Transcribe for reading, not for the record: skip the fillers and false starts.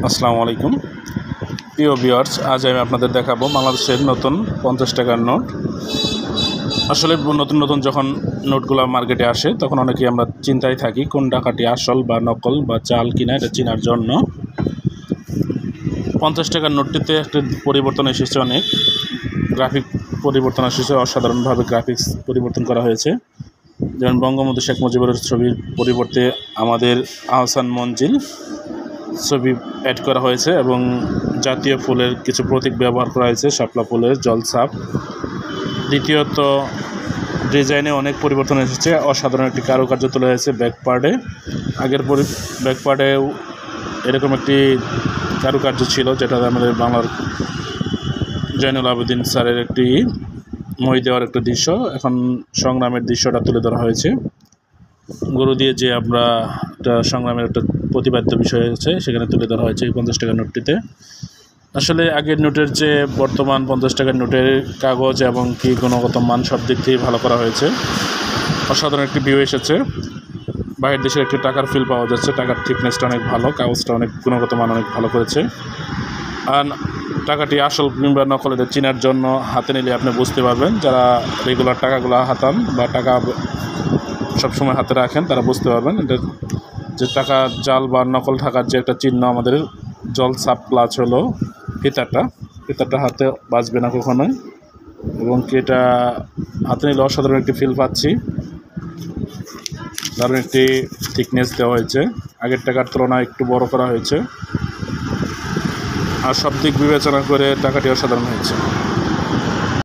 আসসালামু আলাইকুম প্রিয় ভিউয়ার্স, আজ আমি আপনাদের দেখাবো বাংলাদেশের নতুন 50 টাকার নোট। আসলে নতুন নতুন যখন নোটগুলো মার্কেটে আসে তখন অনেকেই আমরা চিন্তায় থাকি কোন টাকাটি আসল বা নকল বা চাল কিনা, এটা চেনার জন্য 50 টাকার নোটটিতে একটা পরিবর্তন এসেছে, অনেক গ্রাফিক পরিবর্তন এসেছে, অসাধারণভাবে গ্রাফিক্স পরিবর্তন করা হয়েছে। যেমন বঙ্গবন্ধু শেখ মুজিবুর ছবির পরিবর্তে আমাদের আহসান মঞ্জিল ছবি অ্যাড করা হয়েছে এবং জাতীয় ফুলের কিছু প্রতীক ব্যবহার করা হয়েছে, শাপলা ফুলের জলছাপ। দ্বিতীয়ত, ডিজাইনে অনেক পরিবর্তন এসেছে, অসাধারণ একটি কারুকার্য তোলা হয়েছে ব্যাক পার্টে। আগের ব্যাক পার্টেও এরকম একটি কারুকার্য ছিল, যেটা আমাদের বাংলার জয়নুল আবেদিন স্যারের একটি মই দেওয়ার একটা দৃশ্য। এখন সংগ্রামের দৃশ্যটা তুলে ধরা হয়েছে, গরু দিয়ে যে আমরা একটা সংগ্রামের একটা প্রতিপাদ্য বিষয় আছে সেখানে তুলে ধরা হয়েছে এই 50 টাকার নোটটিতে। আসলে আগের নোটের যে বর্তমান 50 টাকার নোটের কাগজ এবং কি গুণগত মান সব দিক থেকেই ভালো করা হয়েছে। অসাধারণ একটি ভিউ এসেছে, বাইরের দেশের একটি টাকার ফিল পাওয়া যাচ্ছে, টাকার থিকনেসটা অনেক ভালো, কাগজটা অনেক গুণগত মান অনেক ভালো করেছে। আর টাকাটি আসল কিংবা নকল এটা চেনার জন্য হাতে নিলে আপনি বুঝতে পারবেন, যারা রেগুলার টাকাগুলো হাতান বা টাকা সবসময় হাতে রাখেন তারা বুঝতে পারবেন এটা যে টাকা জাল বা নকল থাকার যে একটা চিহ্ন। আমাদের জলছাপ প্লাস হলো ফিতাটা হাতে বাজবে না কখনোই, এবং কি এটা হাতে নিলে অসাধারণ একটি ফিল পাচ্ছি। দারুণ একটি থিকনেস দেওয়া হয়েছে, আগের টাকার তুলনায় একটু বড় করা হয়েছে, আর সব দিক বিবেচনা করে টাকাটি অসাধারণ হয়েছে।